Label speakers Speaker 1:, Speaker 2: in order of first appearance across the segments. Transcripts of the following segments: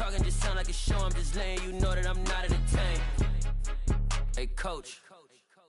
Speaker 1: talking just sound like a show. I'm just letting you know that I'm not entertained. Hey, coach,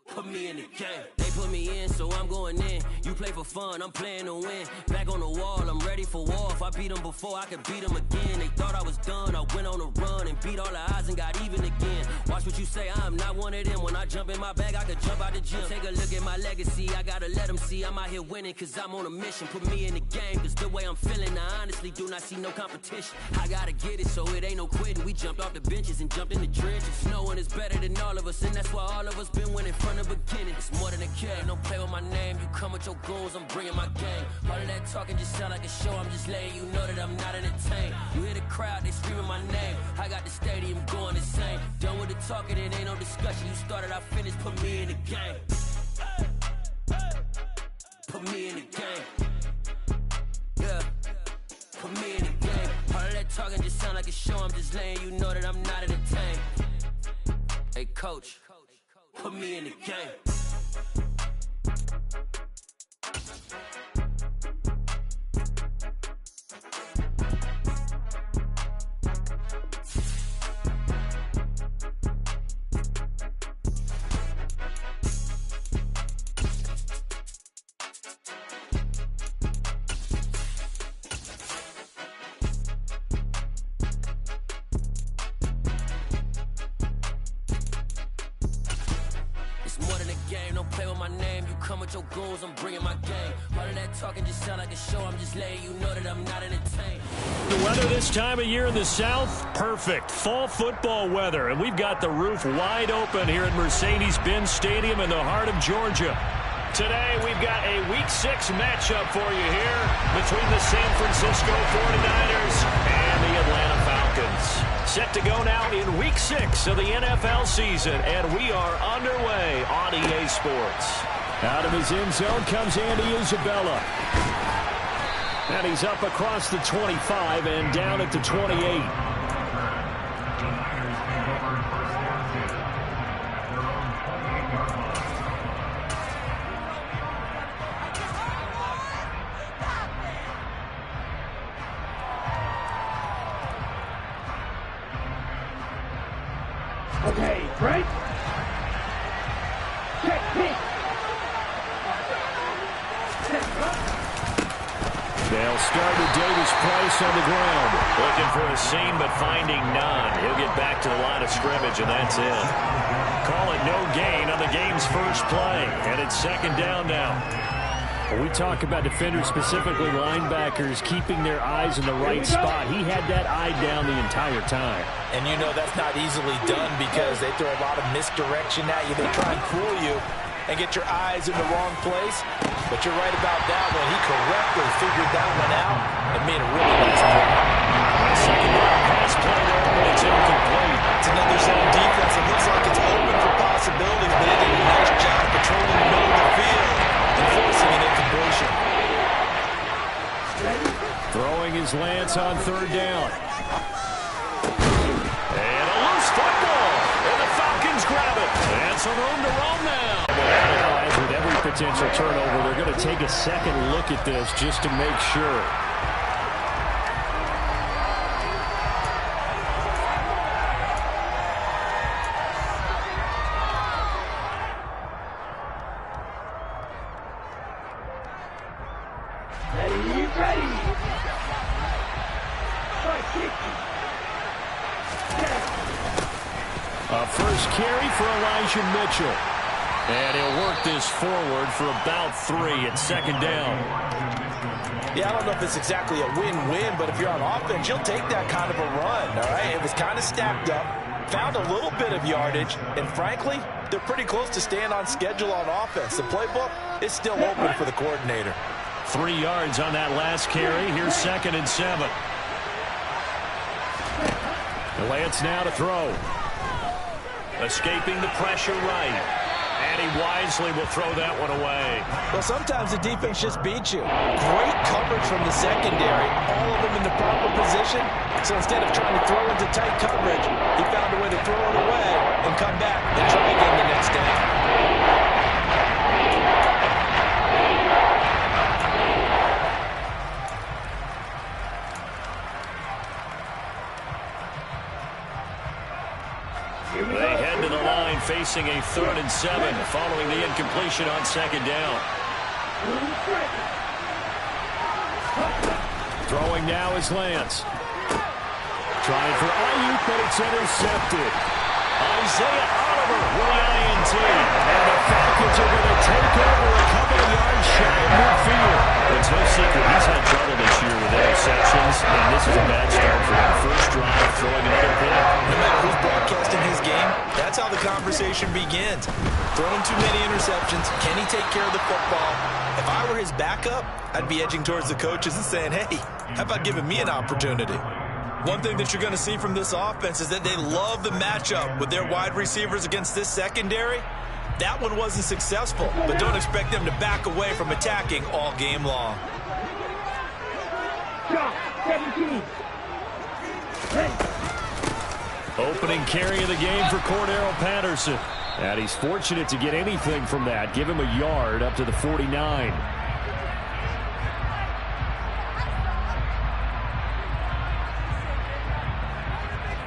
Speaker 1: put me in the game. They put me in, so I'm going in. You play for fun, I'm playing to win. Back on the wall, I'm ready for war. If I beat them before, I could beat them again. They thought I was done, I went on a run and beat all the odds and got even again. Watch what you say, I'm not one of them. When I jump in my bag, I could jump out the gym. Take a look at my legacy, I gotta let them see I'm out here winning, cause I'm on a mission. Put me in the game, cause the way I'm feeling, I honestly do not see no competition. I gotta get it, so it ain't no quitting. We jumped off the benches and jumped in the trenches. No one is better than all of us, and that's why all of us been winning from the beginning. It's more than a game, don't play with my name. You come with your goons, I'm bringing my game. All of that talking just sound like a show. I'm just letting you know that I'm not entertained. You hear the crowd, they screaming my name. I got the stadium going insane. Done with the talking, it ain't no discussion. You started, I finished, put me in the game. Put me in the game. Yeah, put me in the game. All of that talking just sound like a show. I'm just letting you know that I'm not entertained. Hey, coach, put me in the game. Your goons, I'm bringing my game. All of that talking just sound like a show. I'm just letting you know that I'm not entertained.
Speaker 2: The weather this time of year in the South, perfect. Fall football weather, and we've got the roof wide open here at Mercedes-Benz Stadium in the heart of Georgia. Today, we've got a Week 6 matchup for you here between the San Francisco 49ers and the Atlanta Falcons. Set to go now in Week 6 of the NFL season, and we are underway on EA Sports. Out of his end zone comes Andy Isabella. And he's up across the 25 and down at the 28.
Speaker 3: Okay, break. Check, pick.
Speaker 2: They'll start with Davis Price on the ground. Looking for a seam, but finding none. He'll get back to the line of scrimmage, and that's it. Call it no gain on the game's first play, and it's second down now. When we talk about defenders, specifically linebackers, keeping their eyes in the right spot, he had that eye down the entire time.
Speaker 4: And you know that's not easily done because they throw a lot of misdirection at you. They try and fool you and get your eyes in the wrong place. But you're right about that one. He correctly figured that one out and made a really nice play.
Speaker 2: Second down pass play there, but it's incomplete.
Speaker 4: It's another zone defense. It looks like it's open for possibilities, but they did a nice job patrolling the middle of the field and forcing an incompletion.
Speaker 2: Throwing his lance on third down. And a loose football. And the Falcons grab it. And some room to roam now. As with every potential turnover, they're going to take a second look at this just to make sure. A first carry for Elijah Mitchell. And he'll work this forward for about 3 at second down.
Speaker 4: Yeah, I don't know if it's exactly a win-win, but if you're on offense, you'll take that kind of a run, all right? It was kind of stacked up, found a little bit of yardage, and frankly, they're pretty close to staying on schedule on offense. The playbook is still open for the coordinator.
Speaker 2: 3 yards on that last carry. Here's 2nd and 7. Lance now to throw. Escaping the pressure right. And he wisely will throw that one away.
Speaker 4: Well, sometimes the defense just beats you. Great coverage from the secondary. All of them in the proper position. So instead of trying to throw into tight coverage, he found a way to throw it away and come back and try again the next down.
Speaker 2: facing a 3rd and 7 following the incompletion on 2nd down. Throwing now is Lance. Trying for Ayuk, but it's intercepted. Isaiah Oliver with the INT. And the Falcons are going to take over a couple of yards shy of midfield. It's no secret he's had trouble this year with interceptions, and this is a bad start for him. First drive, throwing another pick.
Speaker 4: No matter who's broadcasting his game, that's how the conversation begins. Throwing too many interceptions. Can he take care of the football? If I were his backup, I'd be edging towards the coaches and saying, hey, how about giving me an opportunity? One thing that you're going to see from this offense is that they love the matchup with their wide receivers against this secondary. That one wasn't successful, but don't expect them to back away from attacking all game long.
Speaker 2: Opening carry of the game for Cordero Patterson. And he's fortunate to get anything from that. Give him a yard up to the 49.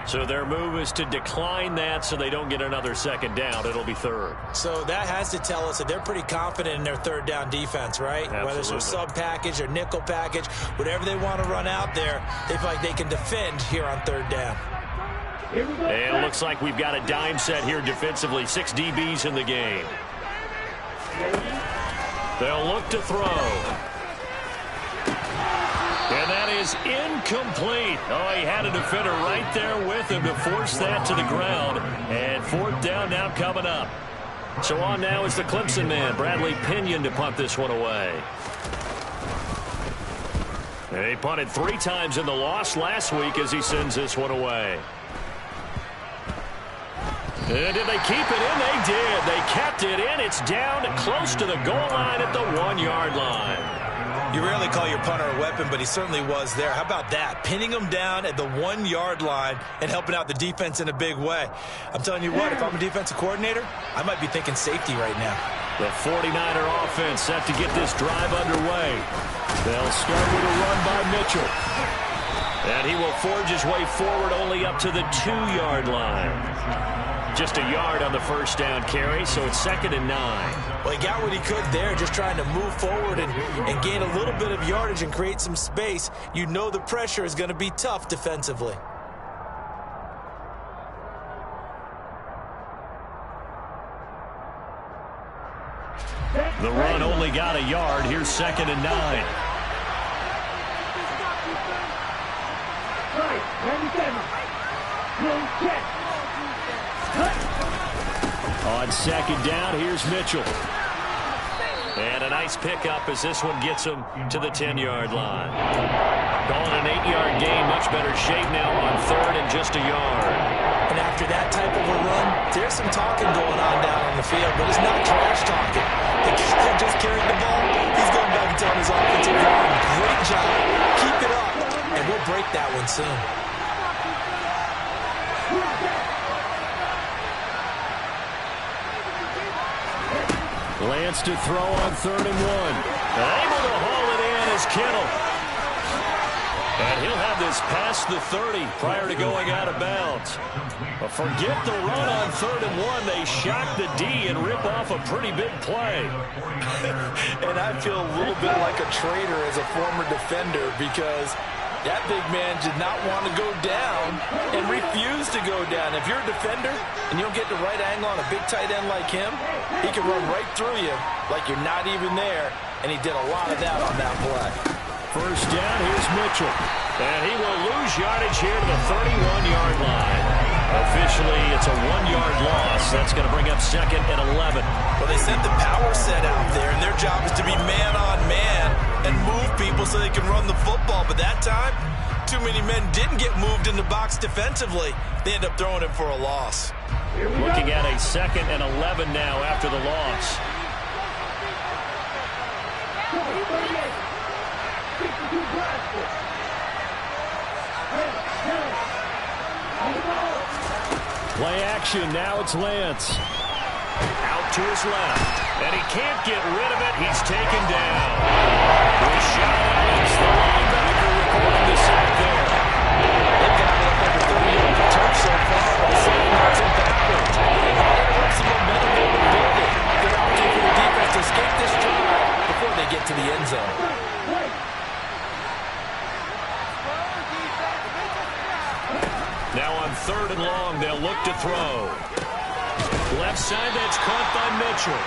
Speaker 2: So their move is to decline that so they don't get another 2nd down. It'll be 3rd.
Speaker 4: So that has to tell us that they're pretty confident in their 3rd down defense, right?
Speaker 2: Absolutely.
Speaker 4: Whether it's a sub package or nickel package, whatever they want to run out there, they feel like they can defend here on 3rd down.
Speaker 2: And it looks like we've got a dime set here defensively. 6 DBs in the game. They'll look to throw. And that is incomplete. Oh, he had a defender right there with him to force that to the ground. And 4th down now coming up. So on now is the Clemson man, Bradley Pinion, to punt this one away. And he punted 3 times in the loss last week as he sends this one away. And did they keep it in? They did. They kept it in. It's down close to the goal line at the 1-yard line.
Speaker 4: You rarely call your punter a weapon, but he certainly was there. How about that? Pinning him down at the 1-yard line and helping out the defense in a big way. I'm telling you what, if I'm a defensive coordinator, I might be thinking safety right now.
Speaker 2: The 49er offense set to get this drive underway. They'll start with a run by Mitchell. And he will forge his way forward only up to the 2-yard line. Just a yard on the 1st down carry, so it's 2nd and 9.
Speaker 4: Well, he got what he could there, just trying to move forward and gain a little bit of yardage and create some space. You know the pressure is going to be tough defensively.
Speaker 2: The run only got a yard. Here's 2nd and 9. On 2nd down, here's Mitchell. And a nice pickup as this one gets him to the 10-yard line. Calling an 8-yard gain, much better shape now on 3rd and just a yard.
Speaker 4: And after that type of a run, there's some talking going on down on the field, but it's not trash talking. The guy just carried the ball. He's going back and telling his offensive line, great job, keep it up, and we'll break that one soon.
Speaker 2: Lance to throw on 3rd and 1. Able to haul it in is Kittle. And he'll have this past the 30 prior to going out of bounds. But forget the run on 3rd and 1. They shock the D and rip off a pretty big play.
Speaker 4: And I feel a little bit like a traitor as a former defender because that big man did not want to go down and refused to go down. If you're a defender and you don't get the right angle on a big tight end like him, he can run right through you like you're not even there, and he did a lot of that on that play.
Speaker 2: 1st down, here's Mitchell. And he will lose yardage here to the 31-yard line. Officially, it's a 1-yard loss. That's going to bring up 2nd and 11.
Speaker 4: Well, they sent the power set out there, and their job is to be man-on-man and move people so they can run the football. But that time, too many men didn't get moved in the box defensively. They end up throwing it for a loss.
Speaker 2: Looking at a 2nd and 11 now after the loss. Play action, now it's Lance. Out to his left, and he can't get rid of it. He's taken down. Rashad Evans, the linebacker, recording the sack there.
Speaker 4: They've got it up over 30 yards per touch so far, but the same yards in backwards. Interrupts the to the end zone.
Speaker 2: Now on 3rd and long, they'll look to throw. Left side, that's caught by Mitchell.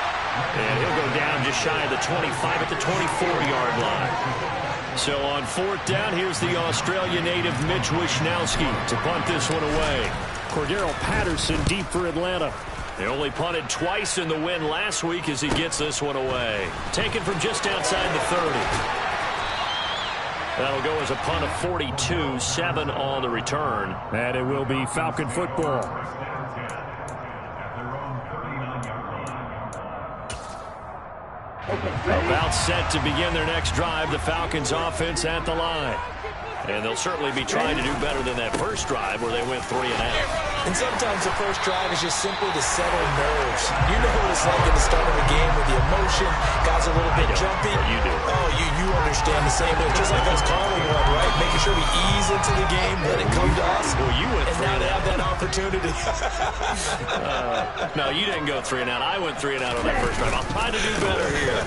Speaker 2: And he'll go down just shy of the 25 at the 24-yard line. So on 4th down, here's the Australia native Mitch Wishnowski to punt this one away.
Speaker 3: Cordero Patterson deep for Atlanta.
Speaker 2: They only punted twice in the win last week as he gets this one away. Taken from just outside the 30. That'll go as a punt of 42, 7 on the return.
Speaker 3: And it will be Falcon football.
Speaker 2: About set to begin their next drive, the Falcons offense at the line. And they'll certainly be trying to do better than that first drive where they went 3 and out.
Speaker 4: And sometimes the first drive is just simply to settle nerves. You know what it's like at the start of a game with the emotion. Guys are a little bit jumpy.
Speaker 2: You do.
Speaker 4: Oh, you understand the same way. Just like us calling one, right? Making sure we ease into the game, let it come to us.
Speaker 2: Well, you went 3 and out.
Speaker 4: And now they have that opportunity.
Speaker 2: No, you didn't go 3 and out. I went 3 and out on that first drive. I'll try to do better here.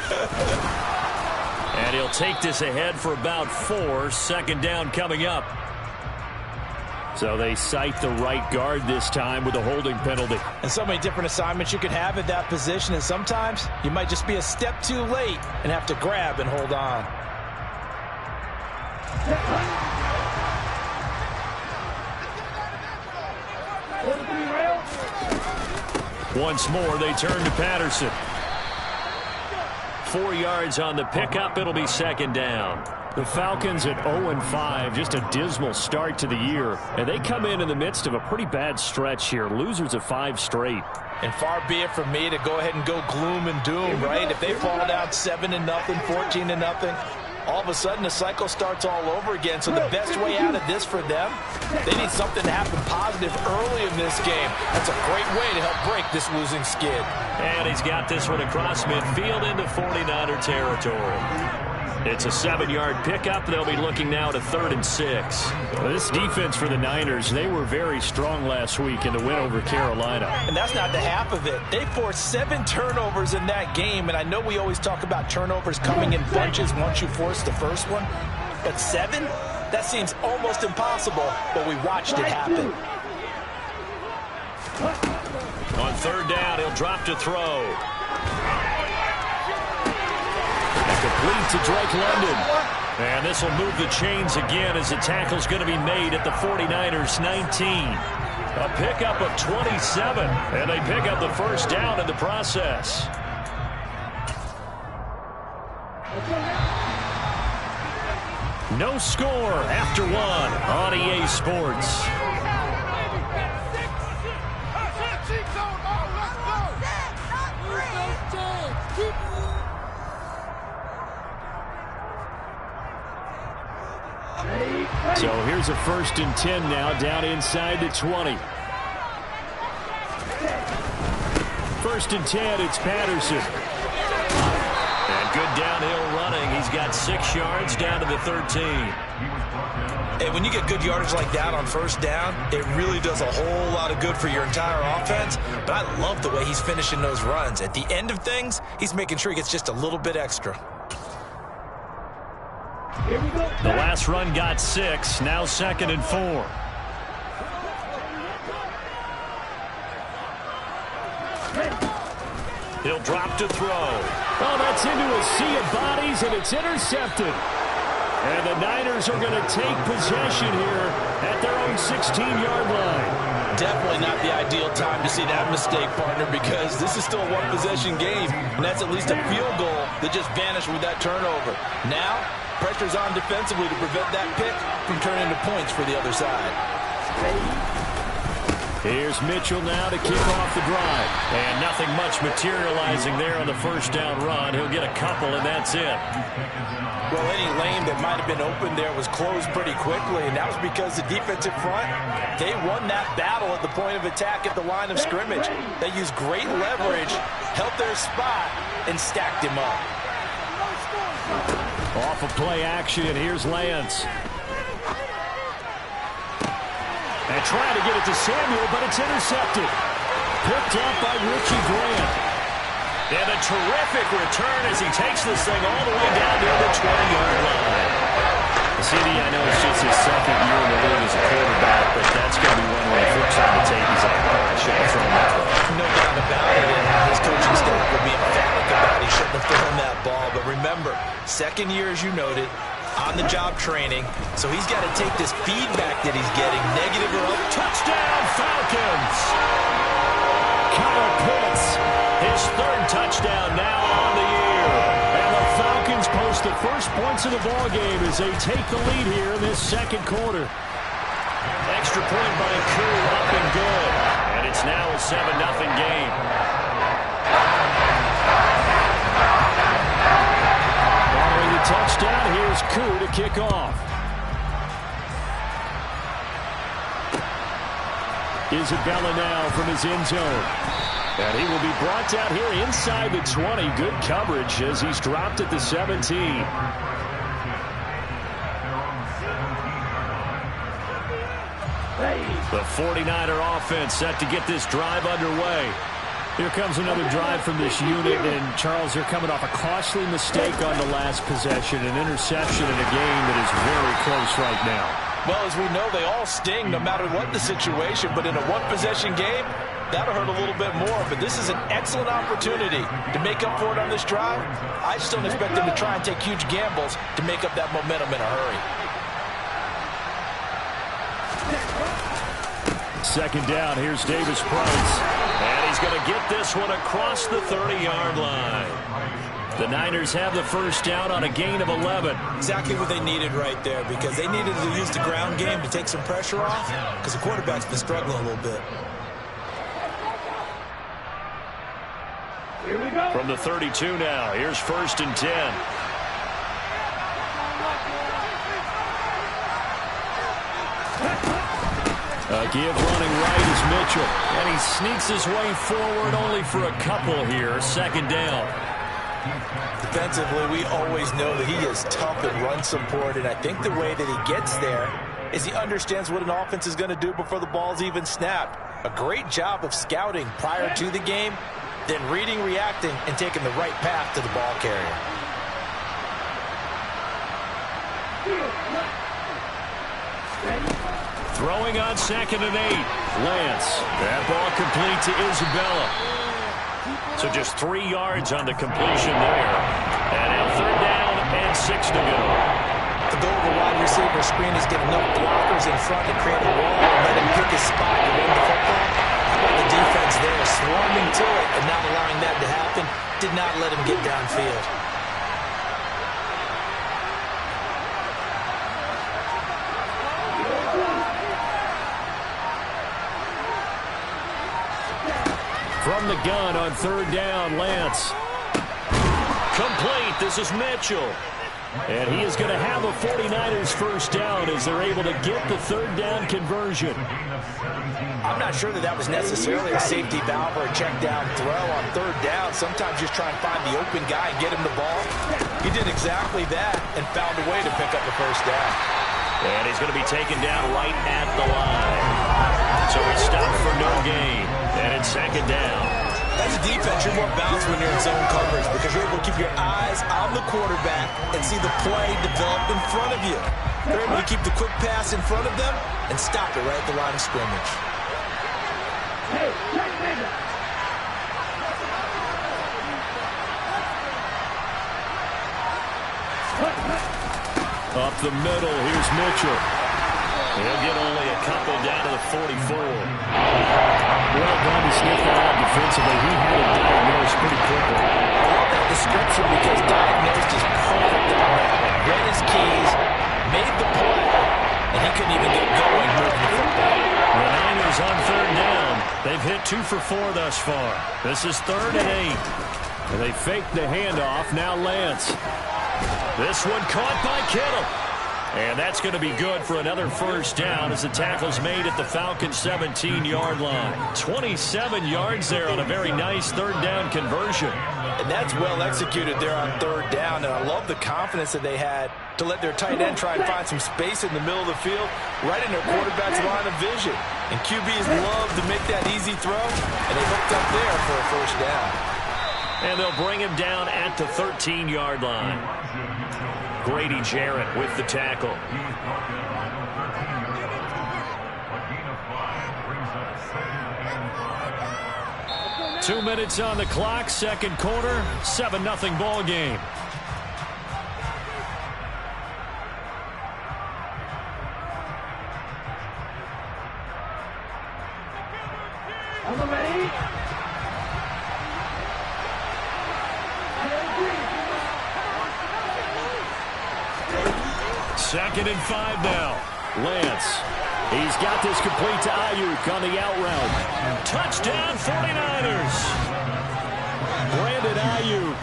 Speaker 2: And he'll take this ahead for about 4. 2nd down coming up.
Speaker 3: So they cite the right guard this time with a holding penalty.
Speaker 4: And so many different assignments you could have at that position, and sometimes you might just be a step too late and have to grab and hold on.
Speaker 2: Once more, they turn to Patterson. 4 yards on the pickup. It'll be 2nd down.
Speaker 3: The Falcons at 0-5, just a dismal start to the year. And they come in the midst of a pretty bad stretch here. Losers of 5 straight.
Speaker 4: And far be it from me to go ahead and go gloom and doom, right? If they fall down 7-0, 14-0, all of a sudden the cycle starts all over again. So the best way out of this for them, they need something to happen positive early in this game. That's a great way to help break this losing skid.
Speaker 2: And he's got this one across midfield into 49er territory. It's a 7-yard pickup. They'll be looking now to 3rd and 6.
Speaker 3: Well, this defense for the Niners, they were very strong last week in the win over Carolina.
Speaker 4: And that's not the half of it. They forced 7 turnovers in that game, and I know we always talk about turnovers coming in bunches once you force the first one, but 7? That seems almost impossible, but we watched it happen.
Speaker 2: On 3rd down, he'll drop to throw. Complete to Drake London. And this will move the chains again as the tackle's going to be made at the 49ers 19. A pickup of 27, and they pick up the first down in the process. No score after 1 on EA Sports.
Speaker 3: So here's a 1st and 10 now, down inside the 20. 1st and 10, it's Patterson.
Speaker 2: And good downhill running. He's got 6 yards down to the 13.
Speaker 4: And when you get good yardage like that on 1st down, it really does a whole lot of good for your entire offense. But I love the way he's finishing those runs. At the end of things, he's making sure he gets just a little bit extra.
Speaker 2: The last run got 6. Now 2nd and 4. He'll drop to throw.
Speaker 3: Oh, that's into a sea of bodies, and it's intercepted. And the Niners are going to take possession here at their own 16-yard line.
Speaker 4: Definitely not the ideal time to see that mistake, partner, because this is still a one-possession game, and that's at least a field goal that just vanished with that turnover. Now, pressure's on defensively to prevent that pick from turning into points for the other side.
Speaker 2: Here's Mitchell now to kick off the drive. And nothing much materializing there on the 1st down run. He'll get a couple, and that's it.
Speaker 4: Well, any lane that might have been open there was closed pretty quickly, and that was because the defensive front, they won that battle at the point of attack at the line of scrimmage. They used great leverage, held their spot, and stacked him up.
Speaker 3: Off of play action, and here's Lance. And trying to get it to Samuel, but it's intercepted. Picked up by Richie Grant.
Speaker 2: And a terrific return as he takes this thing all the way down near the 20-yard line. CD, I know it's just his second year in the league as a quarterback, but that's going to be one where he flips on the tape. He's like, I should have thrown that ball.
Speaker 4: No doubt about it, and his coaching staff will be emphatic about he shouldn't have thrown that ball. But remember, second year, as you noted, on-the-job training, so he's got to take this feedback that he's getting, negative or up.
Speaker 2: Touchdown, Falcons! Kyle Pitts, his third touchdown now on the year. And the Falcons post the first points of the ballgame as they take the lead here in this second quarter. Extra point by Koo, up and good. And it's now a 7-0 game. Following the touchdown, here's Koo to kick off. Isabella now from his end zone. And he will be brought down here inside the 20. Good coverage as he's dropped at the 17. The 49er offense set to get this drive underway. Here comes another drive from this unit, and Charles, they're coming off a costly mistake on the last possession, an interception in a game that is very close right now.
Speaker 4: Well, as we know, they all sting no matter what the situation, but in a one-possession game, that'll hurt a little bit more. But this is an excellent opportunity to make up for it on this drive. I just don't expect them to try and take huge gambles to make up that momentum in a hurry.
Speaker 2: Second down, here's Davis Price. And he's going to get this one across the 30-yard line. The Niners have the first down on a gain of 11.
Speaker 5: Exactly what they needed right there, because they needed to use the ground game to take some pressure off, because the quarterback's been struggling a little bit.
Speaker 2: Here we go. From the 32 now, here's 1st and 10. A give running right is Mitchell. And he sneaks his way forward only for a couple here. Second down.
Speaker 4: Defensively, we always know that he is tough and run support, and I think the way that he gets there is he understands what an offense is going to do before the ball's even snapped. A great job of scouting prior to the game, then reading, reacting, and taking the right path to the ball carrier.
Speaker 2: Throwing on 2nd and 8. Lance. That ball complete to Isabella. So just 3 yards on the completion there. And now 3rd down and 6 to go.
Speaker 5: The goal of the wide receiver screen is get enough blockers in front to create a wall and let him pick his spot to run the football. How about the defense there, swarming to it and not allowing that to happen? Did not let him get downfield.
Speaker 2: From the gun on 3rd down, Lance. Complete. This is Mitchell. And he is going to have a 49ers first down as they're able to get the 3rd down conversion.
Speaker 4: I'm not sure that was necessarily a safety valve or a check down throw on 3rd down. Sometimes just try and find the open guy and get him the ball. He did exactly that and found a way to pick up the first down.
Speaker 2: And he's going to be taken down right at the line. So he stopped for no gain. And it's 2nd down.
Speaker 5: As a defense, you're more balanced when you're in zone coverage because you're able to keep your eyes on the quarterback and see the play develop in front of you. They're able to keep the quick pass in front of them and stop it right at the line of scrimmage.
Speaker 2: Up the middle, here's Mitchell. He'll get only a couple down to the 44. Well done to sniff that out defensively. He had it diagnosed pretty quickly.
Speaker 4: I love that description because diagnosed is perfect on that one. Read his keys, made the play, and he couldn't even get going moving the football.
Speaker 2: The Niners on 3rd down. They've hit 2 for 4 thus far. This is 3rd and 8. And they fake the handoff. Now Lance. This one caught by Kittle. And that's going to be good for another first down as the tackle's made at the Falcons' 17-yard line. 27 yards there on a very nice 3rd down conversion.
Speaker 4: And that's well executed there on 3rd down. And I love the confidence that they had to let their tight end try and find some space in the middle of the field, right in their quarterback's line of vision. And QBs love to make that easy throw, and they hooked up there for a first down.
Speaker 2: And they'll bring him down at the 13-yard line. Grady Jarrett with the tackle. 2 minutes on the clock, second quarter, 7-0 ball game. Second and 5 now. Lance. He's got this complete to Ayuk on the out route. Touchdown 49ers. Brandon Ayuk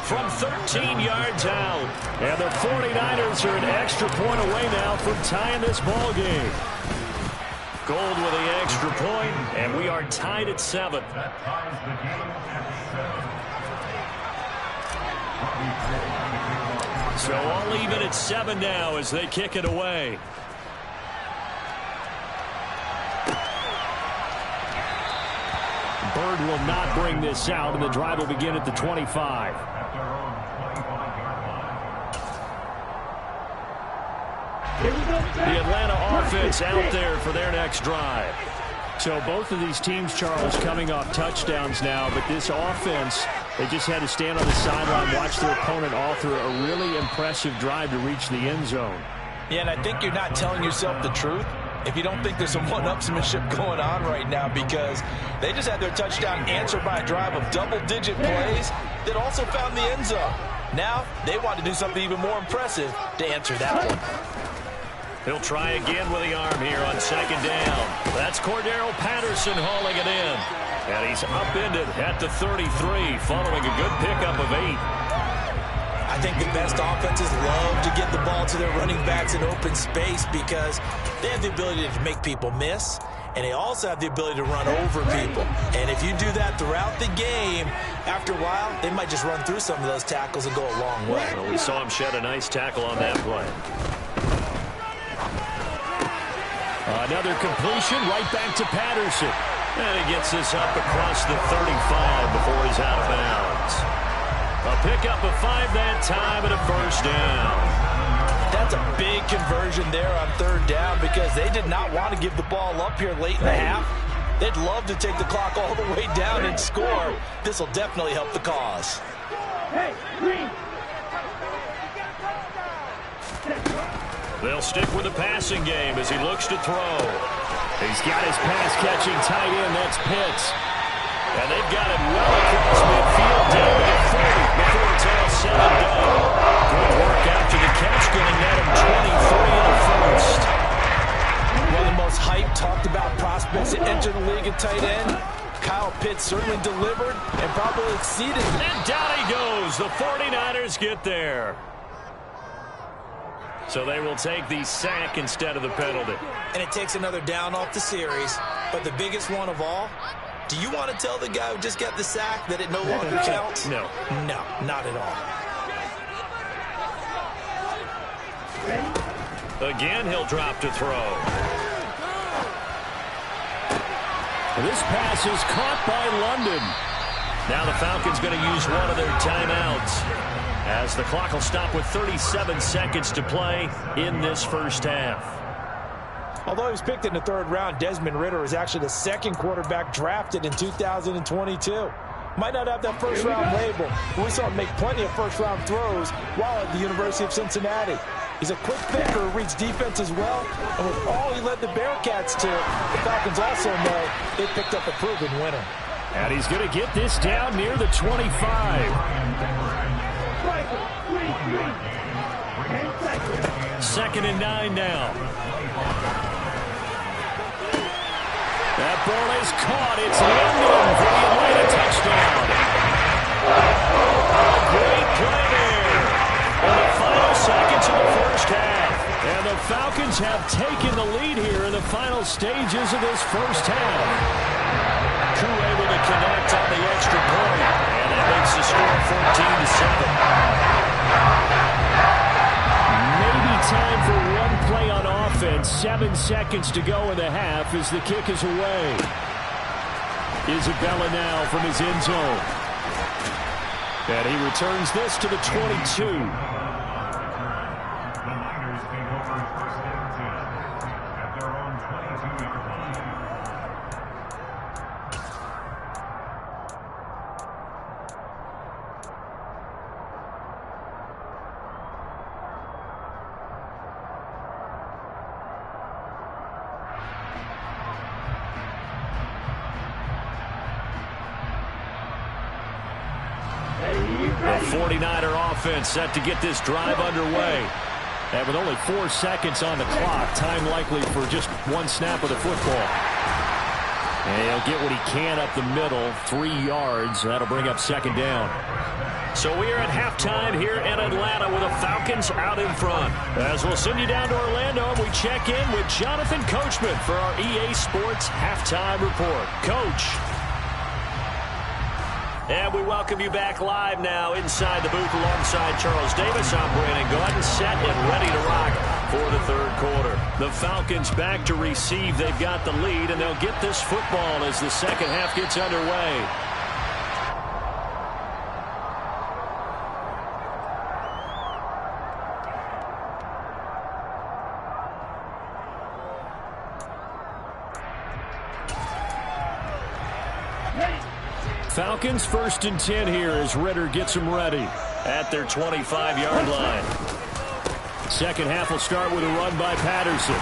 Speaker 2: from 13 yards out. And the 49ers are an extra point away now from tying this ball game. Gold with the extra point, and we are tied at 7. So all even at 7 now as they kick it away. Bird will not bring this out, and the drive will begin at the 25. The Atlanta offense out there for their next drive. So both of these teams, Charles, coming off touchdowns now, but this offense, they just had to stand on the sideline, watch their opponent all through a really impressive drive to reach the end zone.
Speaker 4: Yeah, and I think you're not telling yourself the truth if you don't think there's some one-upsmanship going on right now, because they just had their touchdown answered by a drive of double-digit plays that also found the end zone. Now they want to do something even more impressive to answer that one.
Speaker 2: He'll try again with the arm here on second down. That's Cordero Patterson hauling it in. And he's upended at the 33 following a good pickup of 8.
Speaker 5: I think the best offenses love to get the ball to their running backs in open space because they have the ability to make people miss, and they also have the ability to run over people. And if you do that throughout the game, after a while, they might just run through some of those tackles and go a long way.
Speaker 2: Well, we saw him shed a nice tackle on that play. Another completion right back to Patterson. And he gets this up across the 35 before he's out of bounds. A pickup of 5 that time and a first down.
Speaker 4: That's a big conversion there on third down because they did not want to give the ball up here late in the half. They'd love to take the clock all the way down and score. This will definitely help the cause.
Speaker 2: They'll stick with the passing game as he looks to throw. He's got his pass-catching tight end. That's Pitts. And they've got it well across midfield down to the 40 before it's all said and done. Good work after the catch, getting that him 23 in the first.
Speaker 4: One of the most hyped, talked about prospects that enter the league at tight end. Kyle Pitts certainly delivered and probably exceeded.
Speaker 2: And down he goes. The 49ers get there. So they will take the sack instead of the penalty.
Speaker 5: And it takes another down off the series. But the biggest one of all, do you want to tell the guy who just got the sack that it no longer counts?
Speaker 2: No.
Speaker 5: No, not at all.
Speaker 2: Again, he'll drop to throw. This pass is caught by London. Now the Falcons going to use one of their timeouts, as the clock will stop with 37 seconds to play in this first half.
Speaker 4: Although he was picked in the third round, Desmond Ridder is actually the second quarterback drafted in 2022. Might not have that first-round label, but we saw him make plenty of first-round throws while at the University of Cincinnati. He's a quick thinker who reads defense as well, and with all he led the Bearcats to, the Falcons also know they picked up a proven winner.
Speaker 2: And he's going to get this down near the 25. Second and 9 now. That ball is caught. It's London for the Atlanta touchdown. Great play there. In the final seconds of the first half. And the Falcons have taken the lead here in the final stages of this first half. Crew able to connect on the extra point. And that makes the score 14-7. Maybe time for one play on offense. 7 seconds to go in the half as the kick is away. Isabella now from his end zone.
Speaker 3: And he returns this to the 22.
Speaker 2: The 49er offense set to get this drive underway. And with only 4 seconds on the clock, time likely for just one snap of the football. And he'll get what he can up the middle, 3 yards. That'll bring up second down. So we are at halftime here in Atlanta with the Falcons out in front. As we'll send you down to Orlando, and we check in with Jonathan Coachman for our EA Sports Halftime Report. Coach. And we welcome you back live now inside the booth alongside Charles Davis. I'm Brandon Gordon, set and ready to rock for the third quarter. The Falcons back to receive. They've got the lead, and they'll get this football as the second half gets underway. Falcons 1st and 10 here as Ritter gets them ready at their 25-yard line. Second half will start with a run by Patterson.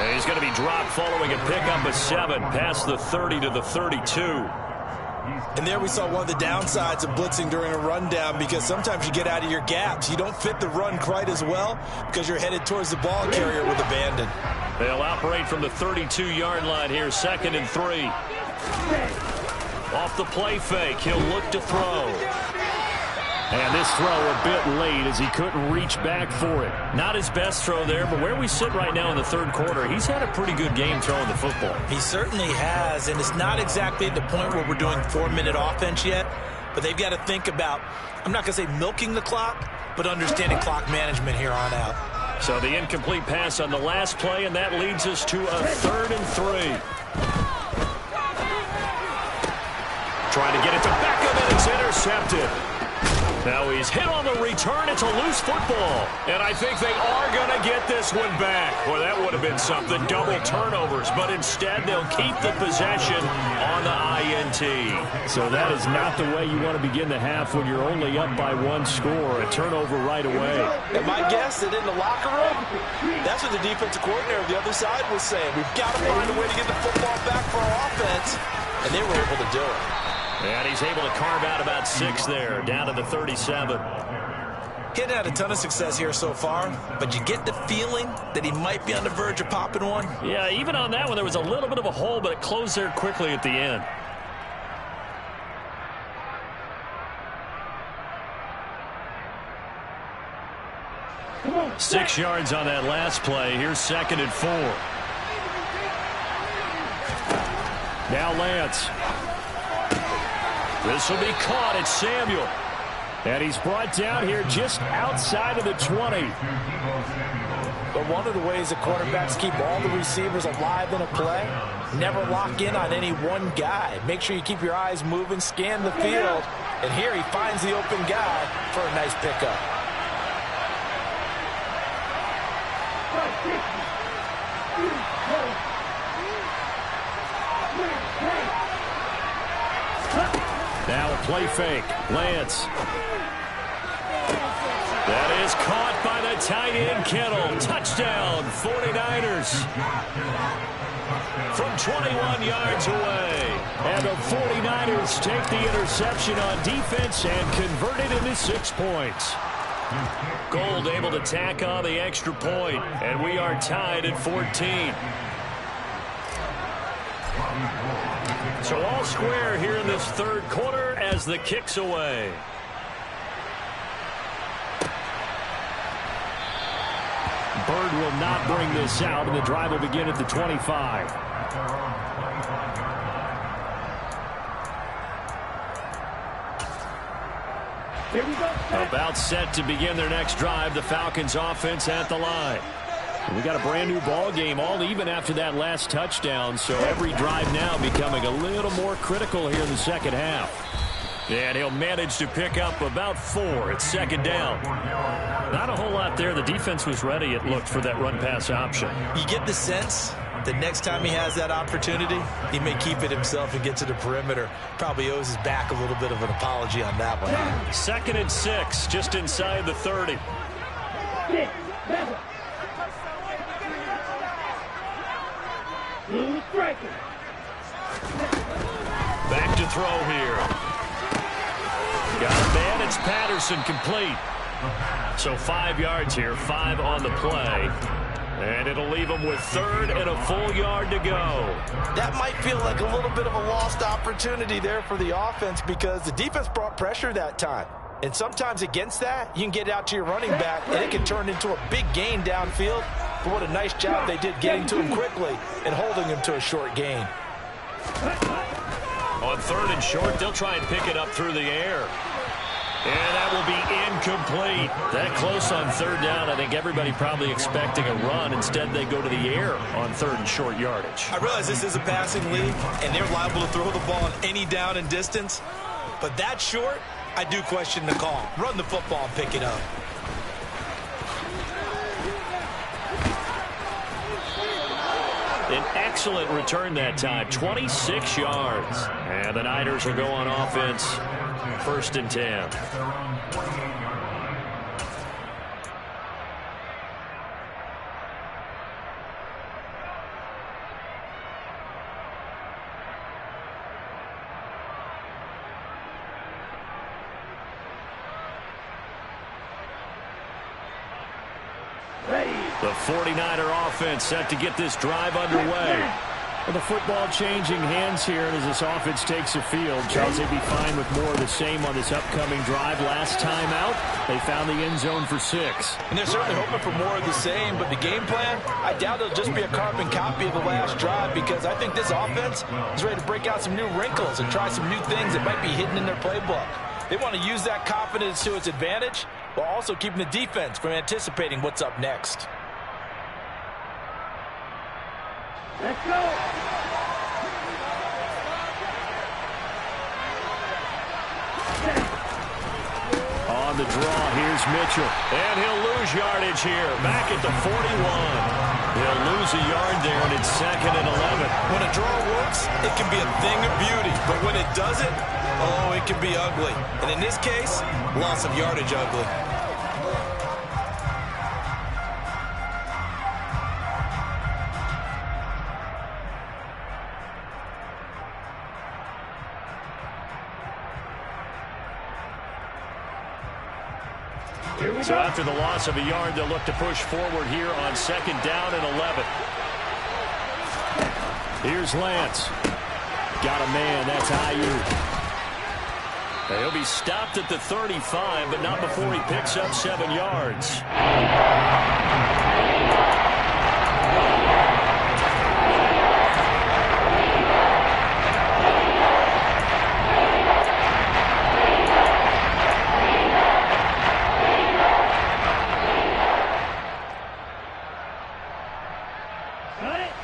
Speaker 2: And he's going to be dropped following a pickup of 7 past the 30 to the 32.
Speaker 4: And there we saw one of the downsides of blitzing during a rundown, because sometimes you get out of your gaps. You don't fit the run quite as well because you're headed towards the ball carrier with abandon.
Speaker 2: They'll operate from the 32-yard line here, 2nd and 3. Off the play fake, he'll look to throw. And this throw a bit late as he couldn't reach back for it. Not his best throw there, but where we sit right now in the third quarter, he's had a pretty good game throwing the football.
Speaker 5: He certainly has, and it's not exactly at the point where we're doing 4-minute offense yet, but they've got to think about, I'm not going to say milking the clock, but understanding clock management here on out.
Speaker 2: So the incomplete pass on the last play, and that leads us to a 3rd and 3. Trying to get it to Beckham, and it's intercepted. Now he's hit on the return. It's a loose football. And I think they are going to get this one back. Boy, that would have been something. Double turnovers. But instead, they'll keep the possession on the INT.
Speaker 3: So that is not the way you want to begin the half when you're only up by 1 score. A turnover right away.
Speaker 4: And my guess that in the locker room, that's what the defensive coordinator of the other side was saying. We've got to find a way to get the football back for our offense. And they were able to do it.
Speaker 2: And he's able to carve out about 6 there, down to the 37.
Speaker 5: He hadn't had a ton of success here so far, but you get the feeling that he might be on the verge of popping one.
Speaker 2: Yeah, even on that one, there was a little bit of a hole, but it closed there quickly at the end.
Speaker 3: Come on,
Speaker 2: 6 yards on that last play. Here's 2nd and 4. Now Lance. This will be caught. It's Samuel.
Speaker 3: And he's brought down here just outside of the 20.
Speaker 5: But one of the ways that quarterbacks keep all the receivers alive in a play, never lock in on any one guy. Make sure you keep your eyes moving, scan the field. And here he finds the open guy for a nice pickup.
Speaker 2: Now a play fake. Lance. That is caught by the tight end, Kittle. Touchdown, 49ers. From 21 yards away.
Speaker 3: And the 49ers take the interception on defense and convert it into 6 points.
Speaker 2: Gold able to tack on the extra point, and we are tied at 14. So all square here in this third quarter as the kick's away.
Speaker 3: Bird will not bring this out, and the drive will begin at the 25.
Speaker 2: Here we go. About set to begin their next drive. The Falcons offense at the line.
Speaker 3: We got a brand new ball game, all even after that last touchdown. So every drive now becoming a little more critical here in the second half.
Speaker 2: And he'll manage to pick up about 4. It's second down. Not a whole lot there. The defense was ready, it looked, for that run-pass option.
Speaker 5: You get the sense that next time he has that opportunity, he may keep it himself and get to the perimeter. Probably owes his back a little bit of an apology on that one.
Speaker 2: 2nd and 6, just inside the 30. Back to throw here. Got a man. It's Patterson, complete. So 5 yards here, 5 on the play. And it'll leave him with 3rd and a full yard to go.
Speaker 4: That might feel like a little bit of a lost opportunity there for the offense because the defense brought pressure that time. And sometimes against that, you can get out to your running back, and it can turn into a big gain downfield. But what a nice job they did getting to him quickly and holding him to a short gain.
Speaker 2: On 3rd and short, they'll try and pick it up through the air. And that will be incomplete. That close on 3rd down. I think everybody probably expecting a run. Instead, they go to the air on 3rd and short yardage.
Speaker 5: I realize this is a passing league, and they're liable to throw the ball on any down and distance. But that short, I do question the call. Run the football and pick it up.
Speaker 2: An excellent return that time, 26 yards. And the Niners will go on offense, 1st and 10. The 49er offense set to get this drive underway.
Speaker 3: Well, the football changing hands here as this offense takes the field. Charles, they'd be fine with more of the same on this upcoming drive. Last time out, they found the end zone for 6.
Speaker 4: And they're certainly hoping for more of the same, but the game plan, I doubt it'll just be a carbon copy of the last drive because I think this offense is ready to break out some new wrinkles and try some new things that might be hidden in their playbook. They want to use that confidence to its advantage while also keeping the defense from anticipating what's up next.
Speaker 6: Let's go!
Speaker 2: On the draw, here's Mitchell. And he'll lose yardage here. Back at the 41. He'll lose a yard there, and it's 2nd and 11.
Speaker 5: When a draw works, it can be a thing of beauty. But when it doesn't, oh, it can be ugly. And in this case, loss of yardage ugly.
Speaker 2: So after the loss of a yard, they'll look to push forward here on 2nd down and 11. Here's Lance. Got a man. That's Ayuk. He'll be stopped at the 35, but not before he picks up 7 yards.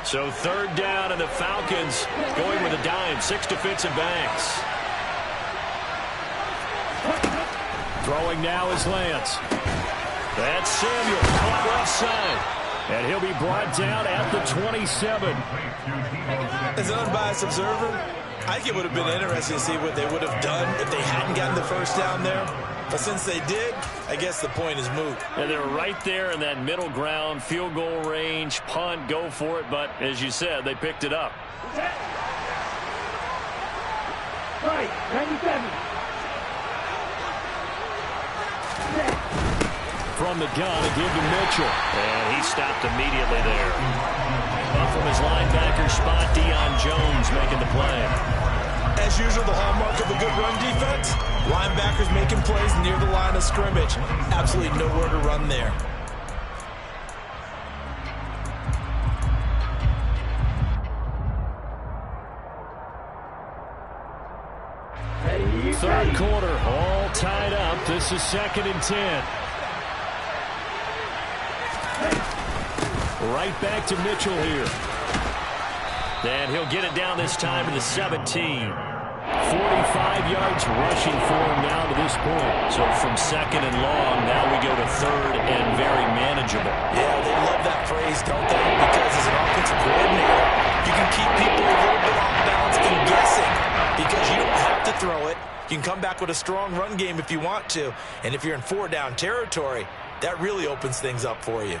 Speaker 2: So 3rd down, and the Falcons going with a dime. 6 defensive backs. Throwing now is Lance. That's Samuel, caught left side. And he'll be brought down at the 27.
Speaker 5: As an unbiased observer, I think it would have been interesting to see what they would have done if they hadn't gotten the first down there. But since they did, I guess the point is moot.
Speaker 2: And they're right there in that middle ground, field goal range, punt, go for it. But as you said, they picked it up.
Speaker 6: Right, 97.
Speaker 2: From the gun, a give to Mitchell. And he stopped immediately there. Up from his linebacker spot, Deion Jones making the play.
Speaker 5: As usual, the hallmark of a good run defense, linebackers making plays near the line of scrimmage. Absolutely nowhere to run there.
Speaker 2: Third quarter, all tied up. This is 2nd and 10. Right back to Mitchell here. And he'll get it down this time to the 17.
Speaker 3: 45 yards rushing for him now to this point.
Speaker 2: So from second and long, now we go to third and very manageable.
Speaker 5: Yeah, they love that phrase, don't they? Because as an offensive coordinator, you can keep people a little bit off balance and guessing because you don't have to throw it. You can come back with a strong run game if you want to. And if you're in 4-down territory, that really opens things up for you.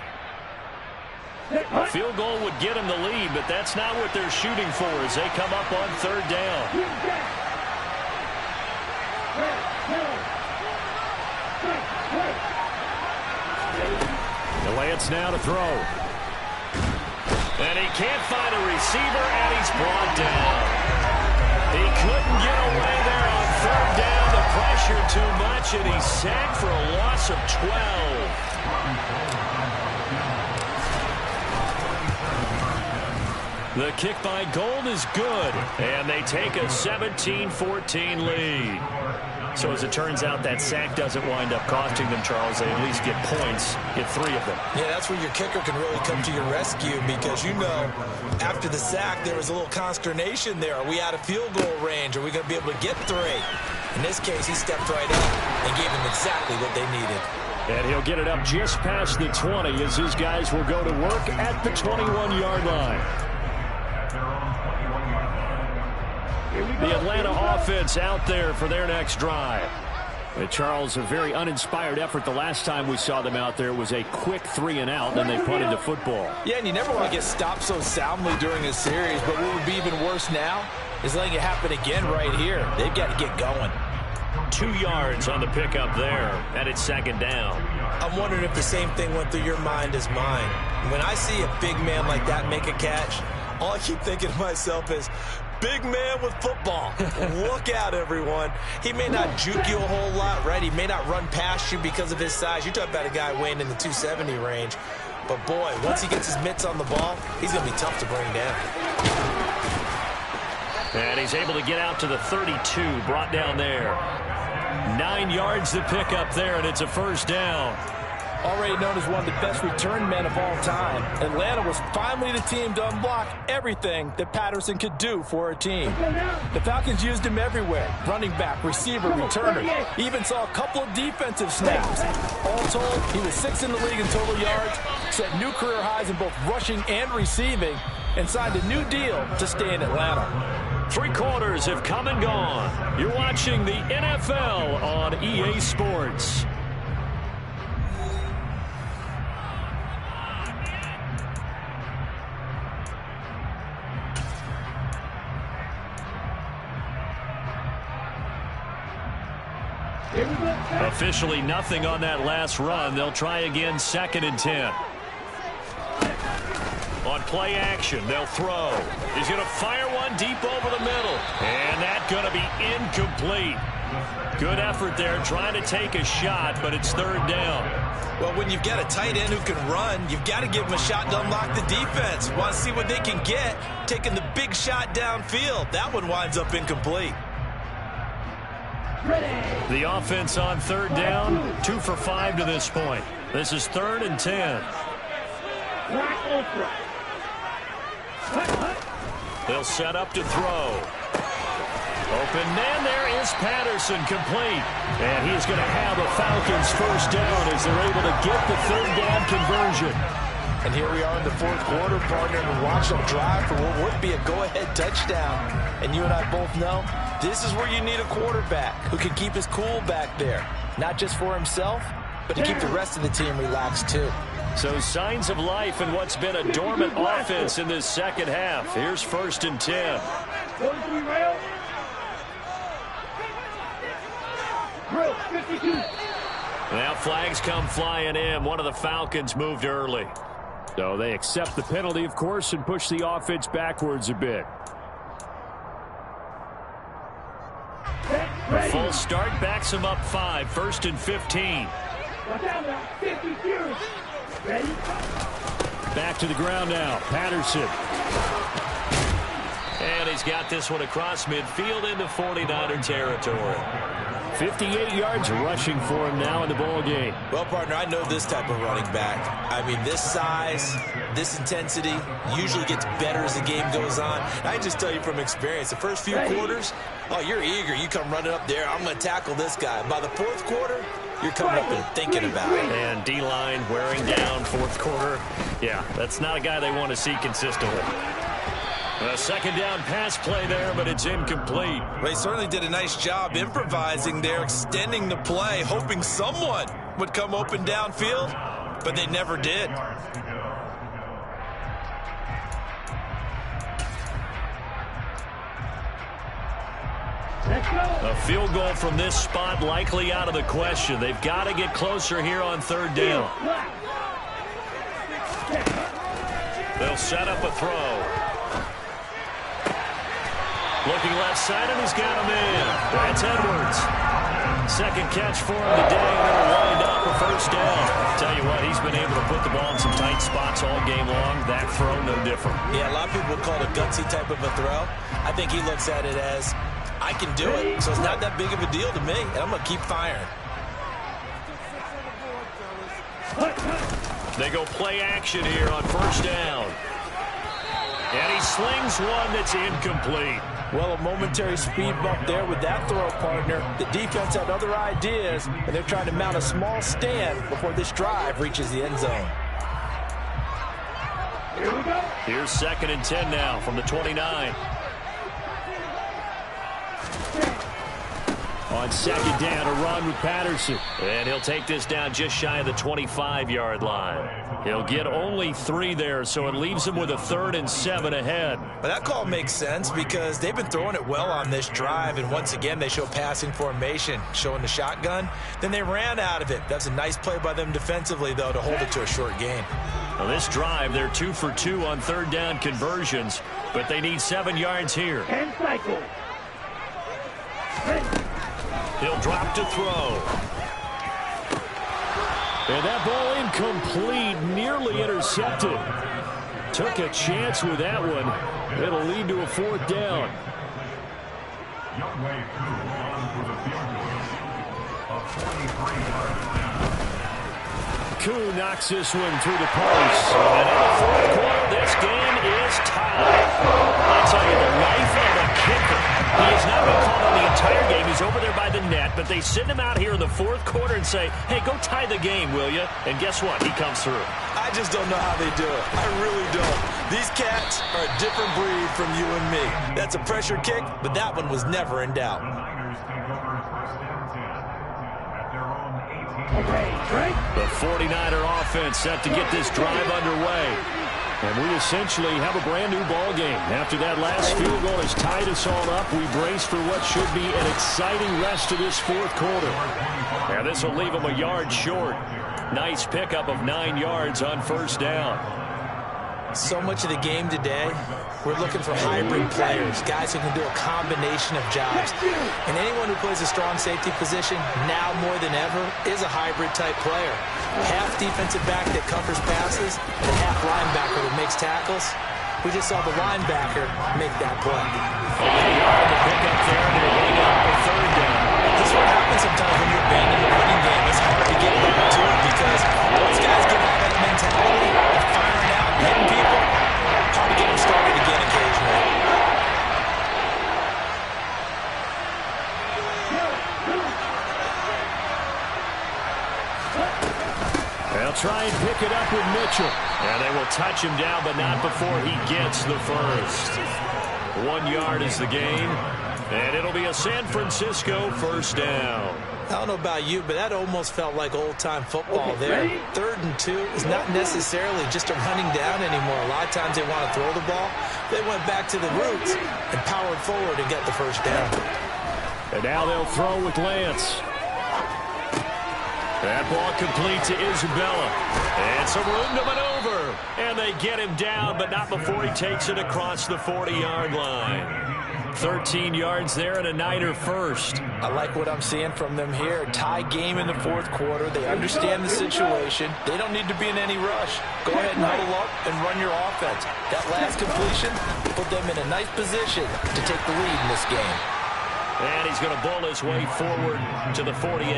Speaker 2: A field goal would get them the lead, but that's not what they're shooting for as they come up on third down.
Speaker 3: The Lance now to throw.
Speaker 2: And he can't find a receiver, and he's brought down. He couldn't get away there on third down. The pressure too much, and he's sacked for a loss of 12. The kick by Gold is good, and they take a 17-14 lead.
Speaker 3: So as it turns out, that sack doesn't wind up costing them, Charles. They at least get points, get 3 of them.
Speaker 5: Yeah, that's where your kicker can really come to your rescue because, you know, after the sack, there was a little consternation there. Are we out of field goal range? Are we going to be able to get 3? In this case, he stepped right up and gave them exactly what they needed.
Speaker 3: And he'll get it up just past the 20 as his guys will go to work at the 21-yard line. The Atlanta offense out there for their next drive. But Charles, a very uninspired effort. The last time we saw them out there was a quick 3-and-out, and they punted the football.
Speaker 5: Yeah, and you never want to get stopped so soundly during a series, but what would be even worse now is letting it happen again right here. They've got to get going.
Speaker 2: 2 yards on the pickup there, and it's second down.
Speaker 5: I'm wondering if the same thing went through your mind as mine. When I see a big man like that make a catch, all I keep thinking to myself is, big man with football. Look out, everyone. He may not juke you a whole lot, right? He may not run past you because of his size. You're talking about a guy weighing in the 270 range. But, boy, once he gets his mitts on the ball, he's going to be tough to bring down.
Speaker 2: And he's able to get out to the 32, brought down there. 9 yards to pick up there, and it's a first down.
Speaker 5: Already known as one of the best return men of all time, Atlanta was finally the team to unblock everything that Patterson could do for a team. The Falcons used him everywhere, running back, receiver, returner. He even saw a couple of defensive snaps. All told, he was 6th in the league in total yards, set new career highs in both rushing and receiving, and signed a new deal to stay in Atlanta.
Speaker 2: 3 quarters have come and gone. You're watching the NFL on EA Sports. Officially nothing on that last run. They'll try again, 2nd and 10. On play action, they'll throw. He's going to fire one deep over the middle. And that's going to be incomplete. Good effort there trying to take a shot, but it's 3rd down.
Speaker 5: Well, when you've got a tight end who can run, you've got to give him a shot to unlock the defense. Want to see what they can get, taking the big shot downfield. That one winds up incomplete.
Speaker 2: The offense on 3rd down, 2 for 5 to this point. This is 3rd and 10. They'll set up to throw. Open man, there is Patterson, complete. And he's going to have a Falcons first down as they're able to get the 3rd down conversion.
Speaker 5: And here we are in the 4th quarter, partner, and watch them drive for what would be a go-ahead touchdown. And you and I both know this is where you need a quarterback who can keep his cool back there. Not just for himself, but to keep the rest of the team relaxed too.
Speaker 2: So signs of life in what's been a dormant offense in this second half. Here's 1st and 10. Now flags come flying in. One of the Falcons moved early.
Speaker 3: So they accept the penalty, of course, and push the offense backwards a bit.
Speaker 2: A full start backs him up 5. 1st and 15.
Speaker 3: Back to the ground now. Patterson.
Speaker 2: And he's got this one across midfield into 49er territory.
Speaker 3: 58 yards rushing for him now in the ball game.
Speaker 4: Well, partner, I know this type of running back. I mean, this size, this intensity usually gets better as the game goes on. I can just tell you from experience, the first few quarters, oh, you're eager. You come running up there, I'm going to tackle this guy. By the fourth quarter, you're coming up and thinking about it.
Speaker 3: And D-line wearing down fourth quarter. Yeah, that's not a guy they want to see consistently. A second down pass play there, but it's incomplete.
Speaker 4: Well, he certainly did a nice job improvising there, extending the play, hoping someone would come open downfield, but they never did.
Speaker 2: A field goal from this spot likely out of the question. They've got to get closer here on third down. They'll set up a throw. Looking left side, and he's got him in. That's Edwards. Second catch for him today, and it'll wind up a first down.
Speaker 3: Tell you what, he's been able to put the ball in some tight spots all game long. That throw, no different.
Speaker 4: Yeah, a lot of people call it a gutsy type of a throw. I think he looks at it as, I can do it, so it's not that big of a deal to me, and I'm going to keep firing.
Speaker 2: They go play action here on first down. And he slings one that's incomplete.
Speaker 4: Well, a momentary speed bump there with that throw, partner. The defense had other ideas, and they're trying to mount a small stand before this drive reaches the end zone.
Speaker 6: Here we go.
Speaker 2: Here's 2nd and 10 now from the 29.
Speaker 3: On second down, a run with Patterson.
Speaker 2: And he'll take this down just shy of the 25-yard line. He'll get only 3 there, so it leaves him with a 3rd and 7 ahead.
Speaker 4: But that call makes sense because they've been throwing it well on this drive, and once again they show passing formation, showing the shotgun. Then they ran out of it. That's a nice play by them defensively, though, to hold it to a short gain.
Speaker 2: Now this drive, they're 2 for 2 on third down conversions, but they need 7 yards here.
Speaker 6: 10 cycles.
Speaker 2: He'll drop to throw.
Speaker 3: And that ball incomplete, nearly intercepted. Took a chance with that one. It'll lead to a 4th down. Koo knocks this one through the post.
Speaker 2: And in the fourth quarter, this game is tied. I'll tell you, the life of a kicker. He has not been called on the entire game. He's over there by the net, but they send him out here in the fourth quarter and say, hey, go tie the game, will you? And guess what? He comes through.
Speaker 4: I just don't know how they do it. I really don't. These cats are a different breed from you and me. That's a pressure kick, but that one was never in doubt.
Speaker 2: The 49er offense set to get this drive underway.
Speaker 3: And we essentially have a brand new ball game. After that last field goal has tied us all up, we brace for what should be an exciting rest of this fourth quarter.
Speaker 2: And this will leave them a yard short. Nice pickup of 9 yards on first down.
Speaker 4: So much of the game today, we're looking for hybrid players, guys who can do a combination of jobs. And anyone who plays a strong safety position, now more than ever, is a hybrid-type player. Half defensive back that covers passes, and half linebacker that makes tackles. We just saw the linebacker make that play.
Speaker 2: The pickup there, and it'll bring up a 3rd down.
Speaker 4: This is what happens sometimes when you're abandoning the running game. It's hard to get back to it because once guys get out of that mentality of firing out, hitting people, hard to get them started again occasionally.
Speaker 3: They'll try and pick it up with Mitchell.
Speaker 2: And they will touch him down, but not before he gets the first. 1 yard is the gain, and it'll be a San Francisco first down.
Speaker 4: I don't know about you, but that almost felt like old-time football there. 3rd and 2 is not necessarily just a running down anymore. A lot of times they want to throw the ball. They went back to the roots and powered forward and got the first down.
Speaker 3: And now they'll throw with Lance.
Speaker 2: That ball complete to Isabella. And some room to maneuver. And they get him down, but not before he takes it across the 40-yard line. 13 yards there and a Niner first.
Speaker 4: I like what I'm seeing from them here. Tie game in the fourth quarter. They understand the situation. They don't need to be in any rush. Go ahead and huddle up and run your offense. That last completion put them in a nice position to take the lead in this game.
Speaker 2: And he's going to bull his way forward to the 48.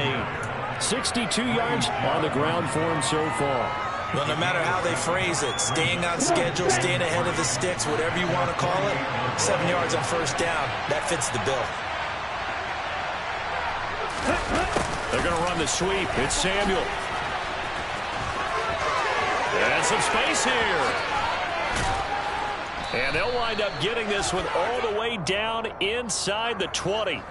Speaker 2: 62 yards on the ground for him so far.
Speaker 5: Well, no matter how they phrase it, staying on schedule, staying ahead of the sticks, whatever you want to call it, 7 yards on first down, that fits the bill.
Speaker 2: They're going to run the sweep. It's Samuel. And some space here. And they'll wind up getting this one all the way down inside the 20.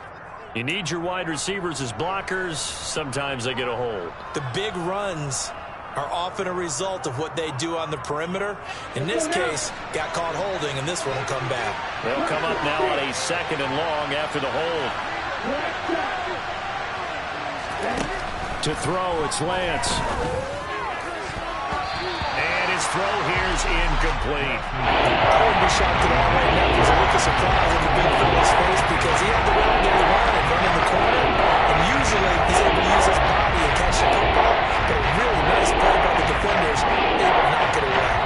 Speaker 2: You need your wide receivers as blockers. Sometimes they get a hold.
Speaker 5: The big runs are often a result of what they do on the perimeter. In this case, got caught holding, and this one will come back.
Speaker 2: They'll come up now on a 2nd and long after the hold. To throw, it's Lance. And his throw here is incomplete.
Speaker 5: I wouldn't be shocked at all right now if there's a look of surprise in the big fella's face because he had the route that he wanted, run in the corner, and usually he's able to use his body and catch the football. But a really nice play by the defenders, able to knock it away.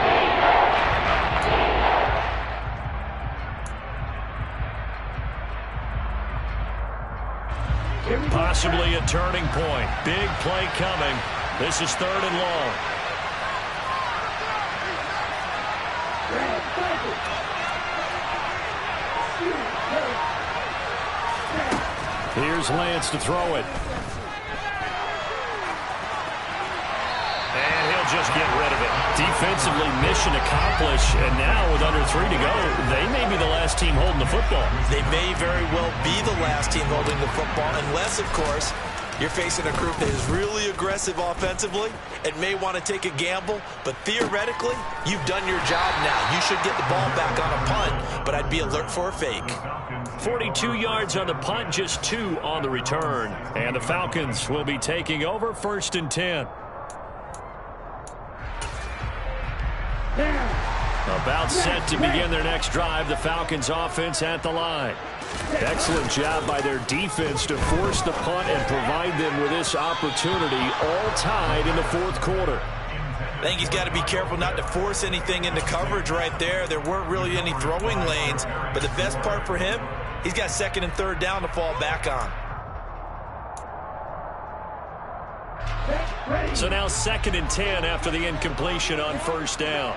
Speaker 2: Possibly a turning point. Big play coming. This is 3rd and long. Here's Lance to throw it. And he'll just get rid of it. Defensively, mission accomplished. And now with under 3 to go, they may be the last team holding the football.
Speaker 5: They may very well be the last team holding the football, unless, of course, you're facing a group that is really aggressive offensively and may want to take a gamble. But theoretically, you've done your job now. You should get the ball back on a punt, but I'd be alert for a fake.
Speaker 2: 42 yards on the punt, just 2 on the return. And the Falcons will be taking over 1st and 10. About set to begin their next drive. The Falcons offense at the line. Excellent job by their defense to force the punt and provide them with this opportunity, all tied in the 4th quarter.
Speaker 5: I think he's got to be careful not to force anything into coverage right there. There weren't really any throwing lanes, but the best part for him, he's got 2nd and 3rd down to fall back on.
Speaker 2: So now 2nd and 10 after the incompletion on 1st down.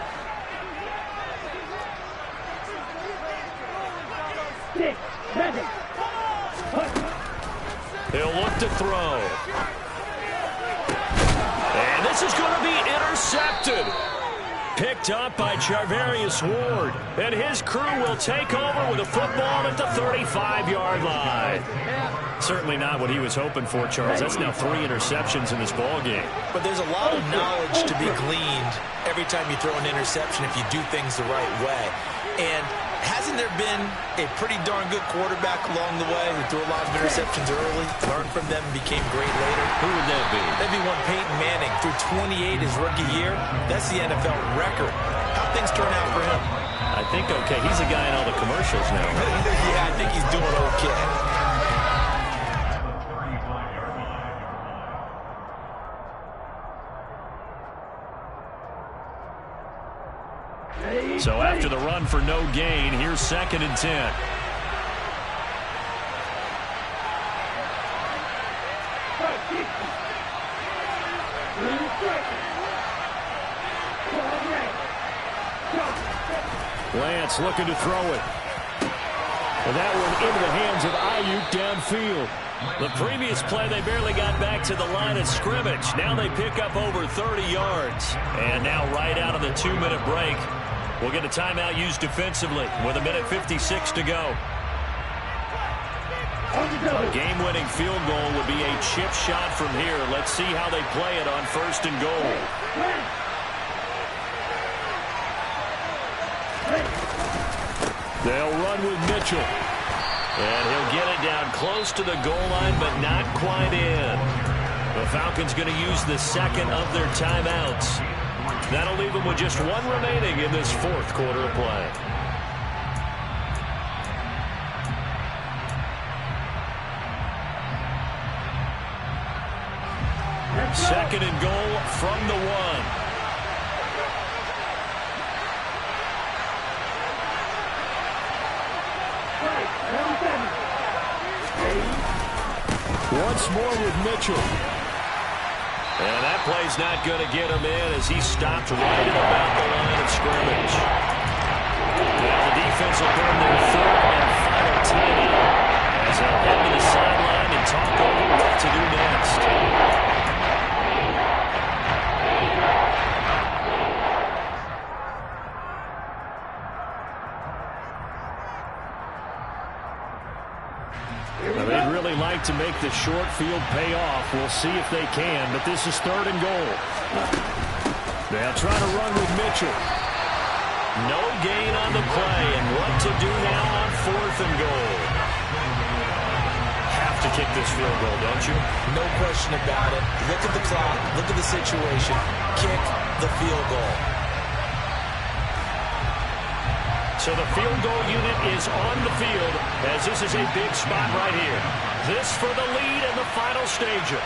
Speaker 6: 6, 7.
Speaker 2: He'll look to throw. And this is going to be intercepted. Picked up by Charvarius Ward. And his crew will take over with a football at the 35-yard line. Certainly not what he was hoping for, Charles. That's now 3 interceptions in this ballgame.
Speaker 5: But there's a lot of knowledge to be gleaned every time you throw an interception if you do things the right way. And hasn't there been a pretty darn good quarterback along the way who threw a lot of interceptions early, learned from them, and became great later?
Speaker 2: Who would that be?
Speaker 5: That'd be one Peyton Manning. Threw 28 his rookie year. That's the NFL record. How'd things turn out for him?
Speaker 2: I think okay. He's a guy in all the commercials now, right?
Speaker 5: Yeah, I think he's doing okay.
Speaker 2: So after the run for no gain, here's 2nd and 10. Lance looking to throw it. And that one into the hands of Ayuk downfield. The previous play, they barely got back to the line of scrimmage. Now they pick up over 30 yards. And now right out of the 2-minute break, we'll get a timeout used defensively with 1:56 to go. A game-winning field goal would be a chip shot from here. Let's see how they play it on 1st and goal. They'll run with Mitchell. And he'll get it down close to the goal line, but not quite in. The Falcons going to use the 2nd of their timeouts. That'll leave them with just 1 remaining in this 4th quarter of play. Second and goal from the 1.
Speaker 3: Once more with Mitchell.
Speaker 2: And that play's not going to get him in as he stopped right at about the line of scrimmage. Now the defense will burn their third and final timeout as they'll head to the sideline and talk over what to do next. They'd really like to make the short field pay off. We'll see if they can, but this is 3rd and goal. They'll try to run with Mitchell. No gain on the play, and what to do now on 4th and goal. Have to kick this field goal, don't you?
Speaker 5: No question about it. Look at the clock. Look at the situation. Kick the field goal.
Speaker 2: So the field goal unit is on the field as this is a big spot right here. This for the lead in the final stages.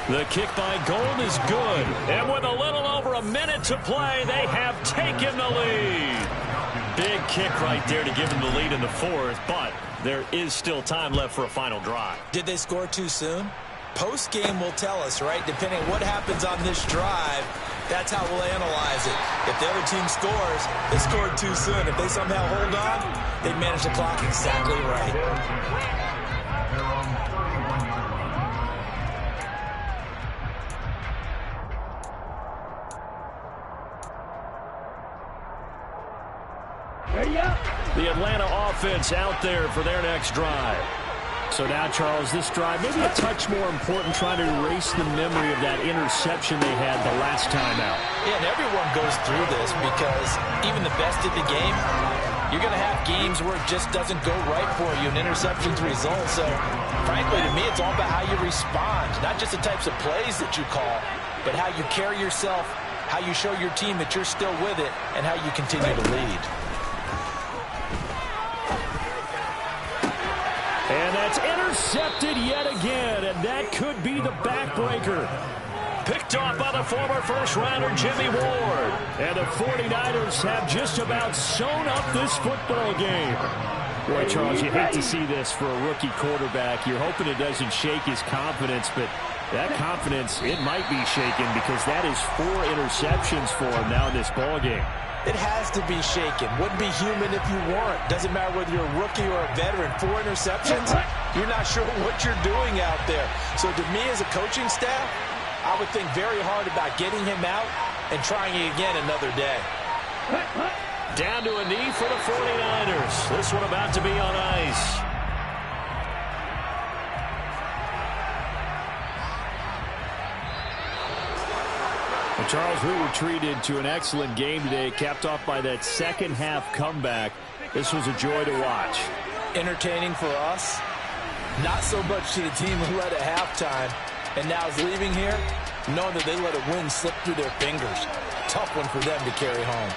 Speaker 2: The kick by Gold is good. And with a little over a minute to play, they have taken the lead. Big kick right there to give them the lead in the 4th, but there is still time left for a final drive.
Speaker 5: Did they score too soon? Post-game will tell us, right? Depending on what happens on this drive, that's how we'll analyze it. If the other team scores, they scored too soon. If they somehow hold on, they manage the clock exactly right.
Speaker 2: The Atlanta offense out there for their next drive.
Speaker 3: So now, Charles, this drive maybe a touch more important, trying to erase the memory of that interception they had the last time out.
Speaker 5: Yeah, and everyone goes through this because even the best at the game, you're going to have games where it just doesn't go right for you, and interceptions result. So, frankly, to me, it's all about how you respond, not just the types of plays that you call, but how you carry yourself, how you show your team that you're still with it, and how you continue to lead.
Speaker 2: And that's intercepted yet again, and that could be the backbreaker. Picked off by the former first-rounder Jimmy Ward. And the 49ers have just about sewn up this football game.
Speaker 3: Boy, Charles, you hate to see this for a rookie quarterback. You're hoping it doesn't shake his confidence, but that confidence, it might be shaken because that is 4 interceptions for him now in this ball game.
Speaker 5: It has to be shaken. Wouldn't be human if you weren't. Doesn't matter whether you're a rookie or a veteran. 4 interceptions, you're not sure what you're doing out there. So to me as a coaching staff, I would think very hard about getting him out and trying it again another day.
Speaker 2: Down to a knee for the 49ers. This one about to be on ice.
Speaker 3: Well, Charles, we were treated to an excellent game today, capped off by that second-half comeback. This was a joy to watch.
Speaker 5: Entertaining for us. Not so much to the team who led at halftime and now is leaving here, knowing that they let a win slip through their fingers. Tough one for them to carry home.